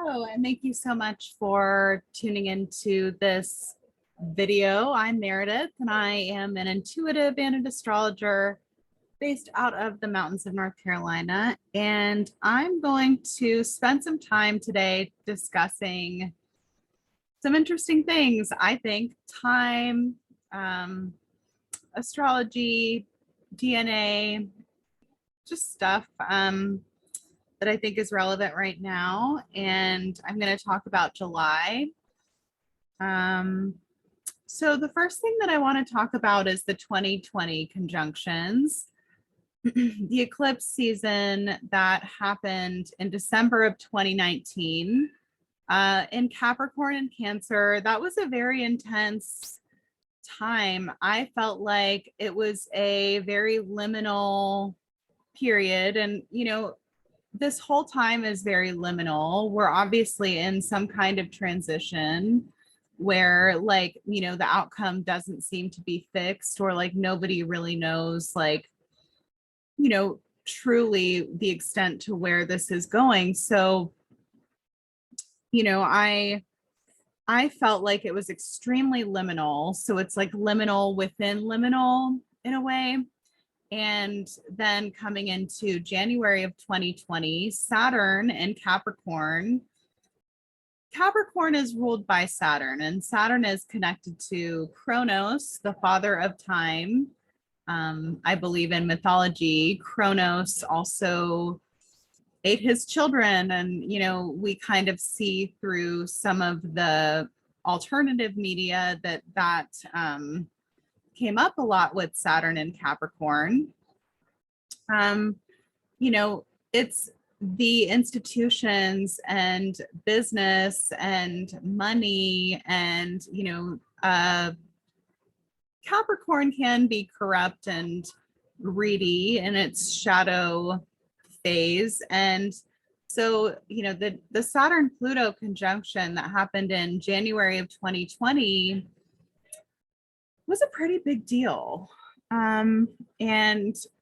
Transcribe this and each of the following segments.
Hello, and thank you so much for tuning into this video. I'm Meredith, and I am an intuitive and an astrologer based out of the mountains of North Carolina. And I'm going to spend some time today discussing some interesting things. I think time, astrology, DNA, just stuff that I think is relevant right now. And I'm going to talk about July. So the first thing that I want to talk about is the 2020 conjunctions. The eclipse season that happened in December of 2019 in Capricorn and Cancer. That was a very intense time. I felt like it was a very liminal period. And, this whole time is very liminal. We're obviously in some kind of transition where the outcome doesn't seem to be fixed, or like nobody really knows truly the extent to where this is going. So, I felt like it was extremely liminal. So it's like liminal within liminal in a way. And then coming into January of 2020, Saturn and Capricorn. Capricorn is ruled by Saturn, and Saturn is connected to Kronos, the father of time. I believe in mythology, Kronos also ate his children. And, we kind of see through some of the alternative media that came up a lot with Saturn and Capricorn. It's the institutions and business and money and, Capricorn can be corrupt and greedy in its shadow phase. And so, the Saturn Pluto conjunction that happened in January of 2020 was a pretty big deal. And,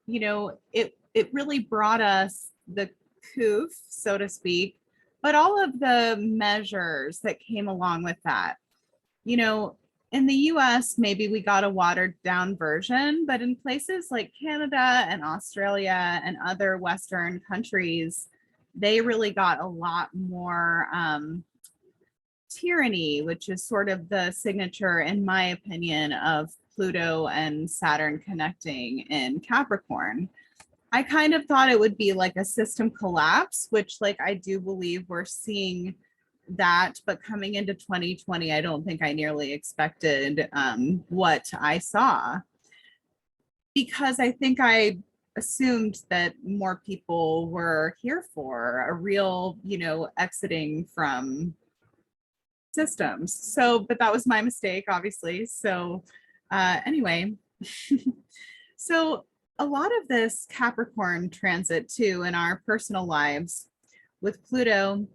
it really brought us the coof, so to speak, but all of the measures that came along with that. In the US, maybe we got a watered down version, but in places like Canada and Australia and other Western countries, they really got a lot more tyranny, which is sort of the signature, in my opinion, of Pluto and Saturn connecting in Capricorn. I kind of thought it would be like a system collapse, which I do believe we're seeing that, but coming into 2020, I don't think I nearly expected what I saw, because I think I assumed that more people were here for a real, exiting from systems. So, but that was my mistake, obviously. So anyway, so a lot of this Capricorn transit too in our personal lives, with Pluto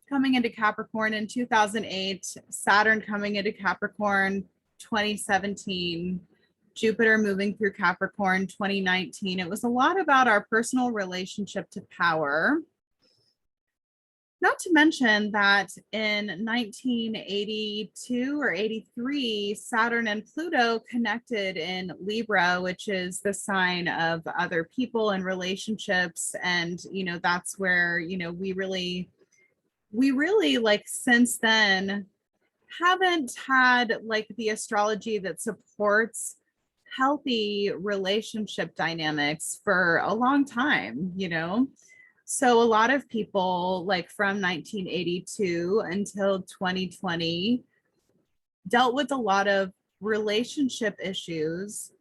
coming into Capricorn in 2008, Saturn coming into Capricorn 2017, Jupiter moving through Capricorn 2019. It was a lot about our personal relationship to power. Not to mention that in 1982 or 83, Saturn and Pluto connected in Libra, which is the sign of other people and relationships. And, that's where, we really since then haven't had the astrology that supports healthy relationship dynamics for a long time, So a lot of people from 1982 until 2020 dealt with a lot of relationship issues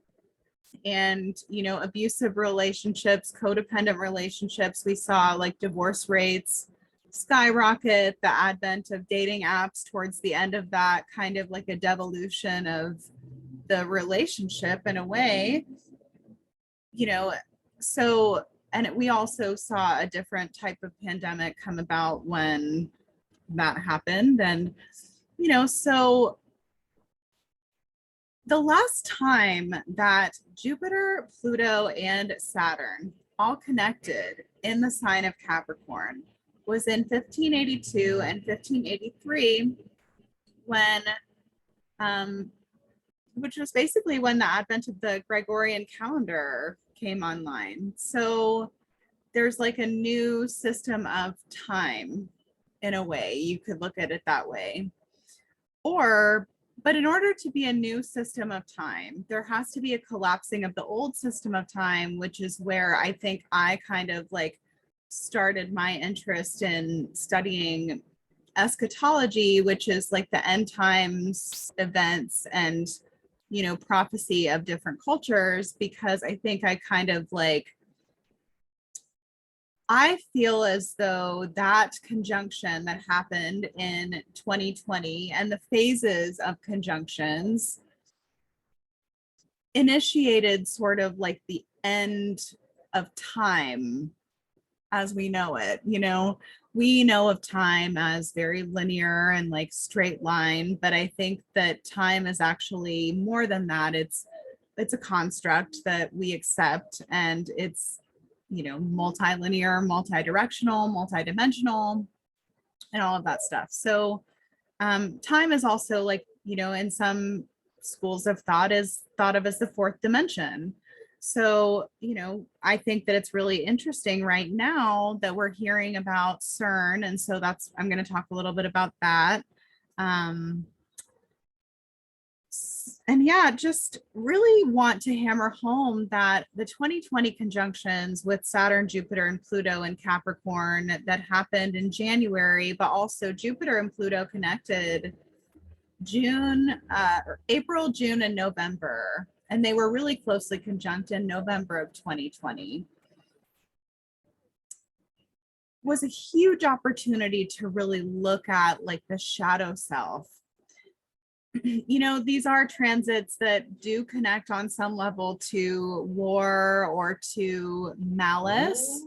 and, abusive relationships, codependent relationships. We saw divorce rates skyrocket, the advent of dating apps towards the end of that, kind of like a devolution of the relationship in a way, so. And we also saw a different type of pandemic come about when that happened. And, so the last time that Jupiter, Pluto, and Saturn all connected in the sign of Capricorn was in 1582 and 1583 when, which was basically when the advent of the Gregorian calendar came online. So there's like a new system of time in a way. You could look at it that way. But in order to be a new system of time, there has to be a collapsing of the old system of time, which is where I think I kind of like started my interest in studying eschatology, which is like the end times events and, you know, prophecy of different cultures, because I think I kind of like, I feel as though that conjunction that happened in 2020 and the phases of conjunctions initiated sort of like the end of time as we know it. You know, we know of time as very linear and like straight line, but I think that time is actually more than that. It's a construct that we accept, and it's, you know, multilinear, multi-directional, multi-dimensional, and all of that stuff. So time is also, like, you know, in some schools of thought is thought of as the fourth dimension. So, you know, I think that it's really interesting right now that we're hearing about CERN. And so I'm going to talk a little bit about that. And yeah, just really want to hammer home that the 2020 conjunctions with Saturn, Jupiter, and Pluto and Capricorn that happened in January, but also Jupiter and Pluto connected April, June, and November. And they were really closely conjunct in November of 2020. Was a huge opportunity to really look at like the shadow self. You know, these are transits that do connect on some level to war or to malice,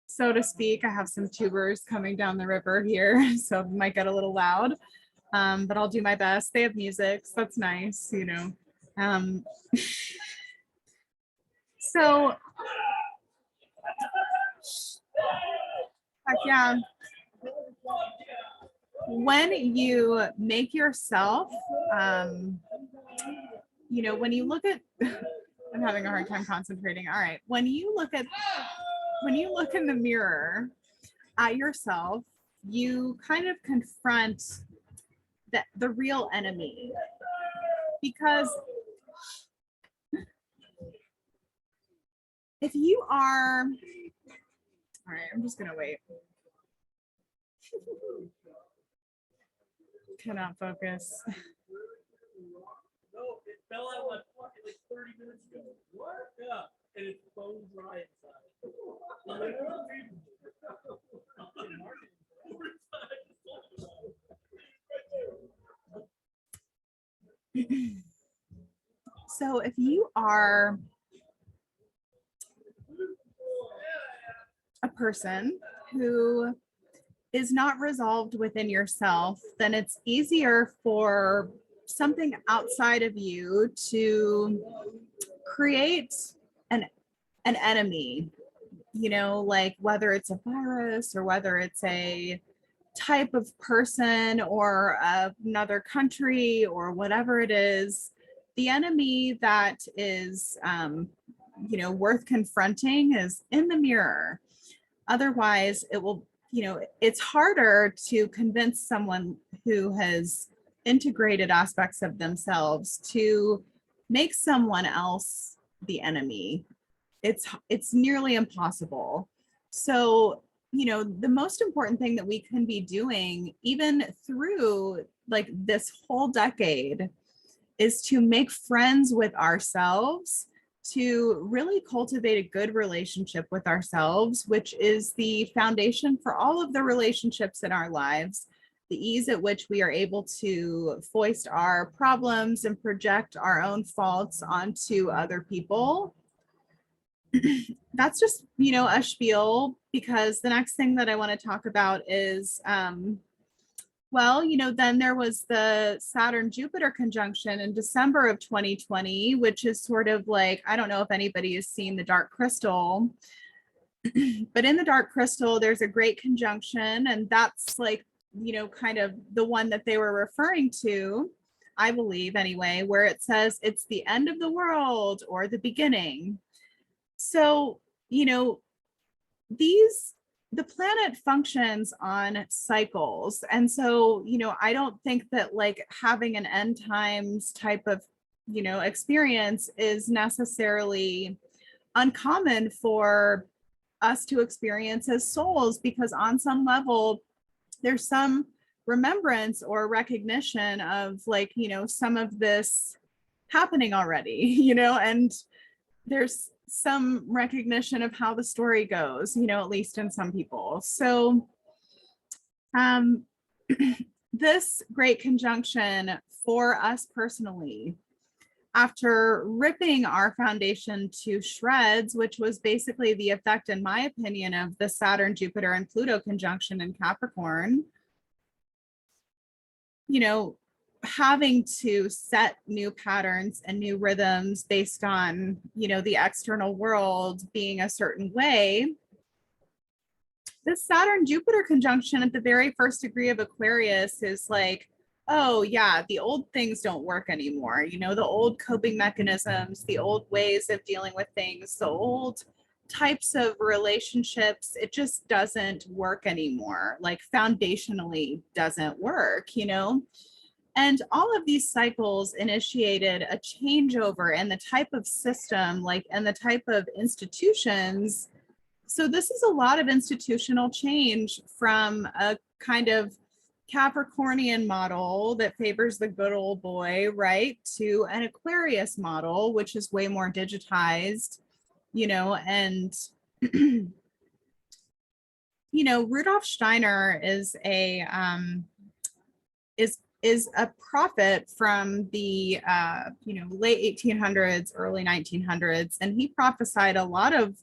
so to speak. I have some tubers coming down the river here, so it might get a little loud, but I'll do my best. They have music, so that's nice, you know. So, heck yeah. When you make yourself, you know, when you look at, I'm having a hard time concentrating. All right. When you look in the mirror at yourself, you kind of confront the real enemy, because if you are, all right, I'm just going to wait. Cannot focus. No, it fell out like 30 minutes ago. What? Yeah, and it's bone dry inside. So if you are a person who is not resolved within yourself, then it's easier for something outside of you to create an enemy, you know, like whether it's a virus or whether it's a type of person or another country or whatever it is. The enemy that is, you know, worth confronting is in the mirror. Otherwise, it will, you know, it's harder to convince someone who has integrated aspects of themselves to make someone else the enemy. It's nearly impossible. So, you know, the most important thing that we can be doing, even through like this whole decade, is to make friends with ourselves, to really cultivate a good relationship with ourselves, which is the foundation for all of the relationships in our lives. The ease at which we are able to foist our problems and project our own faults onto other people. That's just, you know, a spiel, because the next thing that I want to talk about is, well, you know, then there was the Saturn Jupiter conjunction in December of 2020, which is sort of like, I don't know if anybody has seen The Dark Crystal, But in the dark crystal, there's a great conjunction, and that's like, kind of the one that they were referring to, I believe anyway, where it says it's the end of the world or the beginning. So, the planet functions on cycles. And so, I don't think that like having an end times type of, experience is necessarily uncommon for us to experience as souls, because on some level, there's some remembrance or recognition of like, some of this happening already, and there's some recognition of how the story goes, at least in some people. So this great conjunction for us personally, after ripping our foundation to shreds, which was basically the effect, in my opinion, of the Saturn, Jupiter, and Pluto conjunction in Capricorn, having to set new patterns and new rhythms based on, the external world being a certain way. This Saturn Jupiter conjunction at the very first degree of Aquarius is like, oh yeah, the old things don't work anymore. The old coping mechanisms, the old ways of dealing with things, the old types of relationships, it just doesn't work anymore. Like foundationally doesn't work, And all of these cycles initiated a changeover in the type of system, like, and the type of institutions. So this is a lot of institutional change from a kind of Capricornian model that favors the good old boy, right, to an Aquarius model, which is way more digitized, and Rudolf Steiner is a is a prophet from the late 1800s, early 1900s, and he prophesied a lot of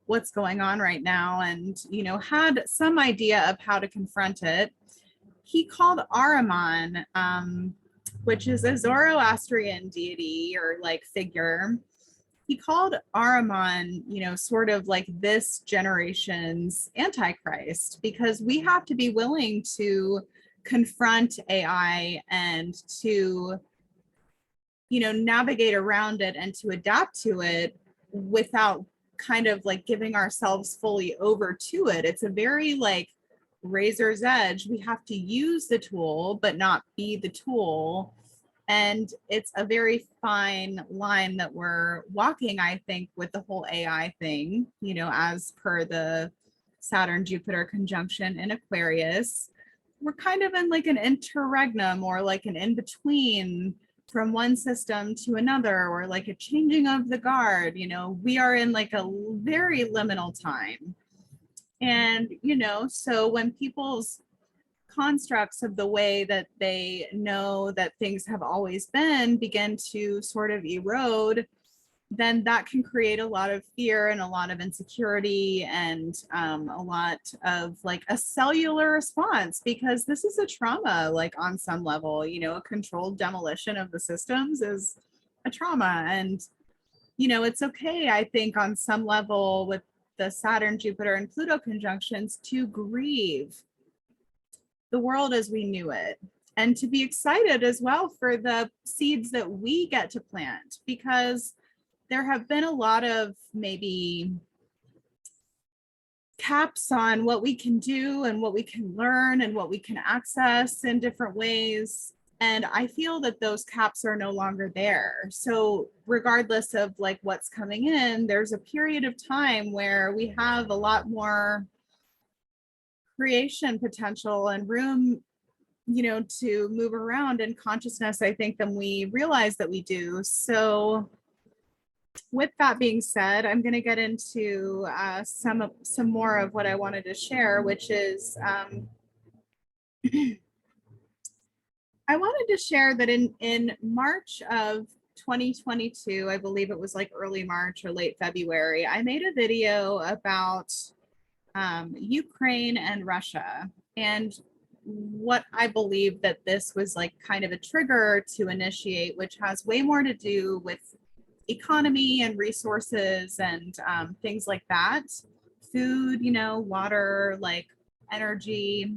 what's going on right now, and had some idea of how to confront it. He called Ahriman, which is a Zoroastrian deity or like figure. He called Ahriman, sort of like this generation's Antichrist, because we have to be willing to confront AI and to, navigate around it and to adapt to it without kind of like giving ourselves fully over to it. It's a very like razor's edge. We have to use the tool, but not be the tool. And it's a very fine line that we're walking, I think, with the whole AI thing, as per the Saturn Jupiter conjunction in Aquarius. We're kind of in like an interregnum, or like an in-between from one system to another, or like a changing of the guard. We are in like a very liminal time. And, so when people's constructs of the way that they know that things have always been begin to sort of erode, then that can create a lot of fear and a lot of insecurity and a lot of like a cellular response, because this is a trauma, like on some level, a controlled demolition of the systems is a trauma. And, it's okay, I think, on some level with the Saturn, Jupiter, and Pluto conjunctions to grieve the world as we knew it, and to be excited as well for the seeds that we get to plant, because there have been a lot of maybe caps on what we can do and what we can learn and what we can access in different ways. And I feel that those caps are no longer there. So regardless of like what's coming in, there's a period of time where we have a lot more creation potential and room, to move around in consciousness, I think, than we realize that we do. So with that being said, I'm going to get into some more of what I wanted to share, which is I wanted to share that in March of 2022, I believe it was like early March or late February, I made a video about Ukraine and Russia, and what I believe that this was like kind of a trigger to initiate, which has way more to do with economy and resources and things like that food, water, like energy,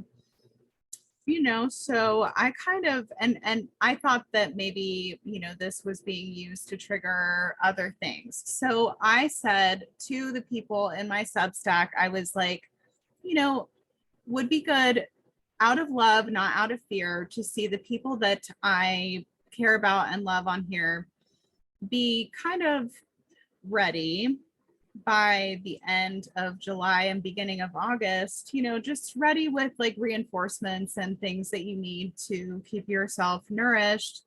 so I kind of and I thought that maybe, this was being used to trigger other things. So I said to the people in my Substack, I was like, would be good out of love, not out of fear, to see the people that I care about and love on here be kind of ready by the end of July and beginning of August, just ready with like reinforcements and things that you need to keep yourself nourished,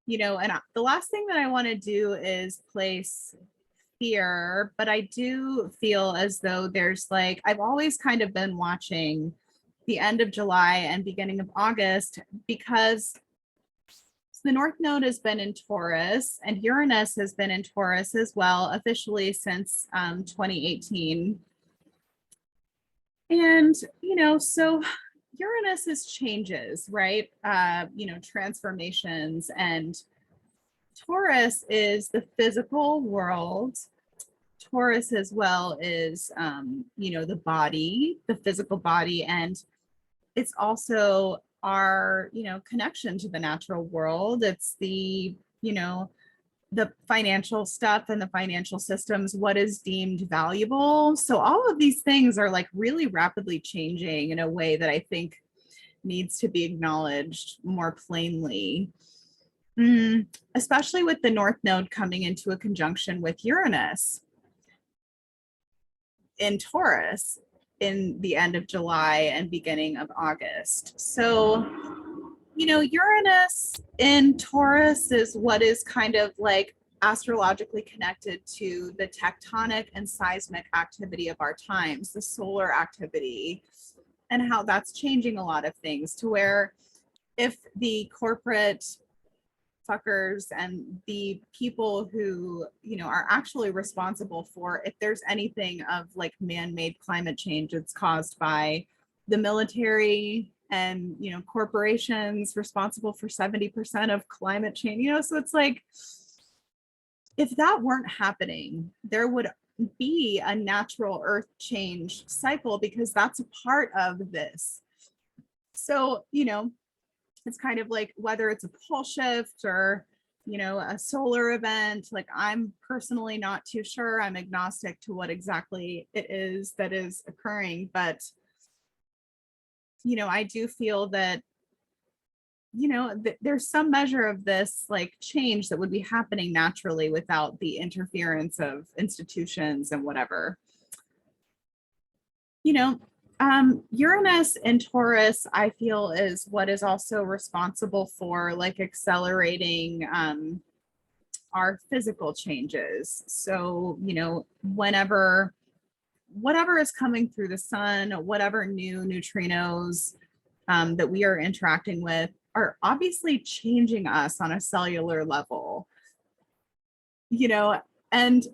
and the last thing that I want to do is place fear, but I do feel as though there's like, I've always kind of been watching the end of July and beginning of August because the North Node has been in Taurus and Uranus has been in Taurus as well, officially since 2018. And, so Uranus is changes, right? Transformations, and Taurus is the physical world. Taurus as well is, the body, the physical body, and it's also our, connection to the natural world. It's the, the financial stuff and the financial systems, what is deemed valuable. So all of these things are like really rapidly changing in a way that I think needs to be acknowledged more plainly. Especially with the North Node coming into a conjunction with Uranus in Taurus in the end of July and beginning of August. So, Uranus in Taurus is what is kind of like astrologically connected to the tectonic and seismic activity of our times, the solar activity, and how that's changing a lot of things, to where if the corporate fuckers and the people who, are actually responsible for, if there's anything of like man-made climate change, it's caused by the military and, corporations responsible for 70% of climate change, so it's like, if that weren't happening, there would be a natural earth change cycle because that's a part of this. So, it's kind of like whether it's a pole shift or, a solar event, like I'm personally not too sure. I'm agnostic to what exactly it is that is occurring. But, I do feel that, there's some measure of this like change that would be happening naturally without the interference of institutions and whatever. Uranus in Taurus, I feel, is what is also responsible for like accelerating our physical changes. So, whatever is coming through the sun, whatever new neutrinos that we are interacting with are obviously changing us on a cellular level, and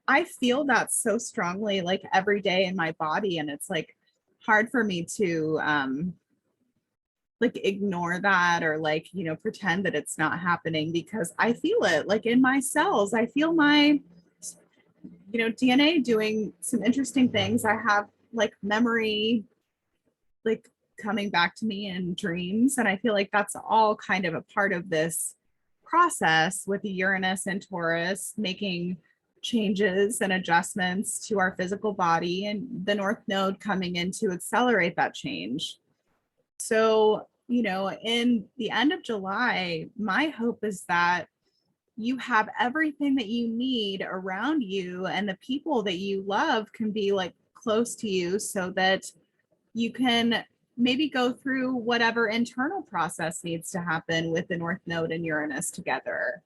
I feel that so strongly, like every day in my body. And it's like hard for me to like ignore that or like, pretend that it's not happening, because I feel it like in my cells. I feel my, DNA doing some interesting things. I have like memory, like coming back to me in dreams. And I feel like that's all kind of a part of this process with the Uranus and Taurus making changes and adjustments to our physical body, and the North Node coming in to accelerate that change. So, in the end of July, my hope is that you have everything that you need around you and the people that you love can be like close to you, so that you can maybe go through whatever internal process needs to happen with the North Node and Uranus together.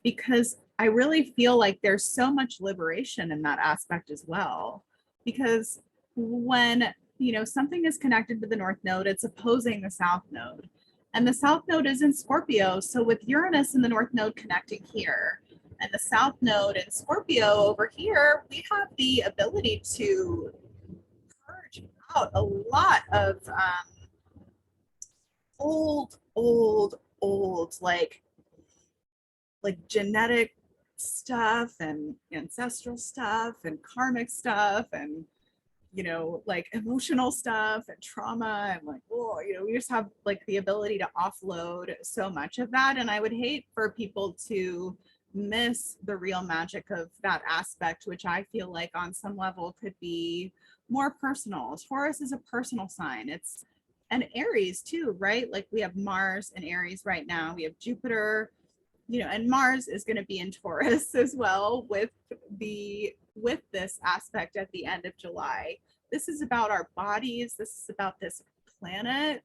Because I really feel like there's so much liberation in that aspect as well. Because when, something is connected to the North Node, it's opposing the South Node. And the South Node is in Scorpio. So with Uranus and the North Node connecting here and the South Node in Scorpio over here, we have the ability to purge out a lot of old, like genetic stuff and ancestral stuff and karmic stuff and like emotional stuff and trauma, and like, oh, we just have like the ability to offload so much of that. And I would hate for people to miss the real magic of that aspect, which I feel like on some level could be more personal. Taurus is a personal sign. It's and Aries too, right? Like we have Mars and Aries right now. We have Jupiter, and Mars is going to be in Taurus as well with this aspect at the end of July. This is about our bodies. This is about this planet,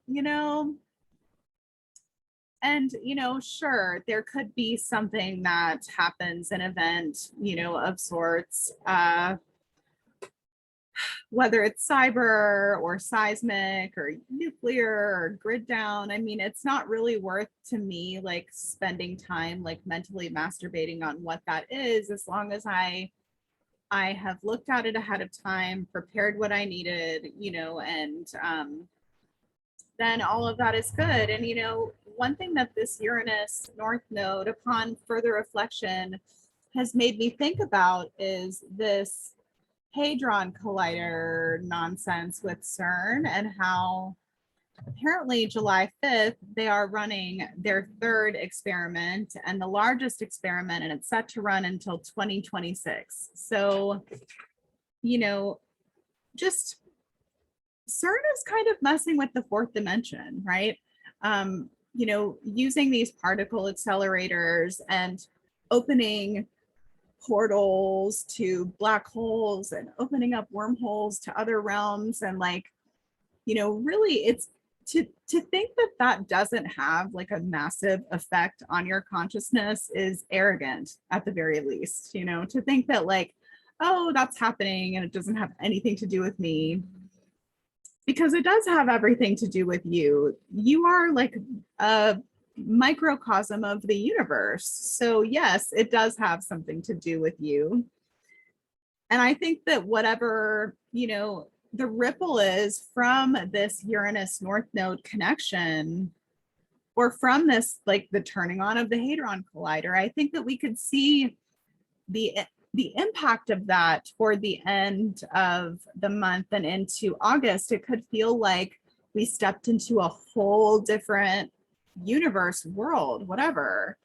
and sure, there could be something that happens, an event, of sorts, whether it's cyber or seismic or nuclear or grid down. I mean, it's not really worth to me like spending time like mentally masturbating on what that is, as long as I have looked at it ahead of time, prepared what I needed, and then all of that is good. And one thing that this Uranus North Node, upon further reflection, has made me think about is this Hadron Collider nonsense with CERN, and how apparently July 5th, they are running their third experiment and the largest experiment, and it's set to run until 2026. So, just CERN is kind of messing with the fourth dimension, right? Using these particle accelerators and opening portals to black holes and opening up wormholes to other realms, and like, really it's to think that that doesn't have like a massive effect on your consciousness is arrogant at the very least. To think that like, oh, that's happening and it doesn't have anything to do with me, because it does have everything to do with you. You are like a microcosm of the universe. So yes, it does have something to do with you. And I think that whatever, the ripple is from this Uranus North Node connection, or from this, like the turning on of the Hadron Collider, I think that we could see the impact of that toward the end of the month and into August. It could feel like we stepped into a whole different universe, world, whatever,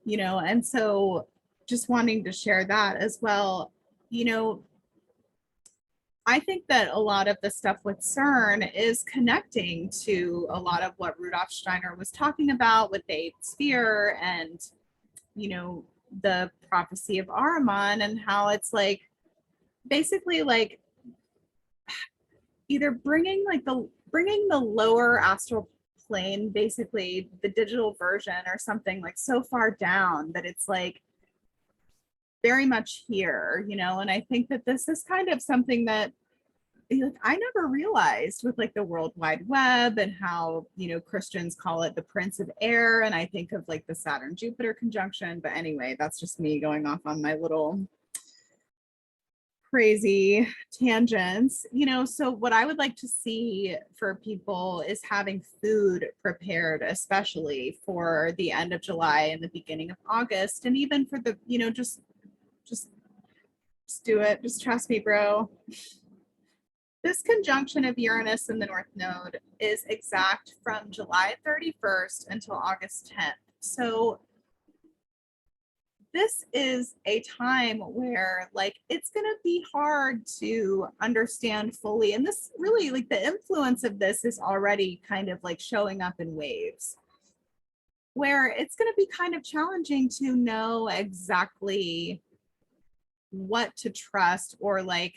and so just wanting to share that as well. I think that a lot of the stuff with CERN is connecting to a lot of what Rudolf Steiner was talking about with the eighth sphere and, the prophecy of Ahriman, and how it's like basically like either bringing the lower astral plane, basically the digital version or something, like so far down that it's like very much here, and I think that this is kind of something that like I never realized with like the World Wide Web, and how Christians call it the Prince of Air, and I think of like the Saturn Jupiter conjunction. But anyway, that's just me going off on my little crazy tangents. So what I would like to see for people is having food prepared, especially for the end of July and the beginning of August, and even for the just do it. Just trust me, bro. This conjunction of Uranus in the North Node is exact from July 31st until August 10th. So this is a time where like it's going to be hard to understand fully. And this really, like the influence of this is already kind of like showing up in waves, where it's going to be kind of challenging to know exactly what to trust, or like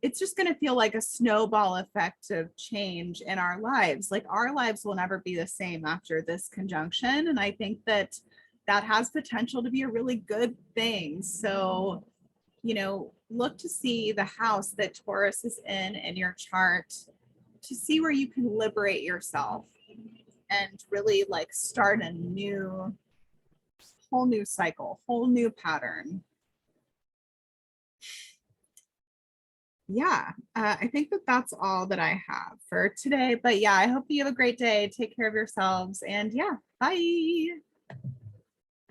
it's just going to feel like a snowball effect of change in our lives. Like our lives will never be the same after this conjunction. And I think that that has potential to be a really good thing. So, look to see the house that Taurus is in your chart, to see where you can liberate yourself and really like start a whole new cycle, whole new pattern. Yeah, I think that that's all that I have for today. But yeah, I hope you have a great day. Take care of yourselves, and yeah, bye.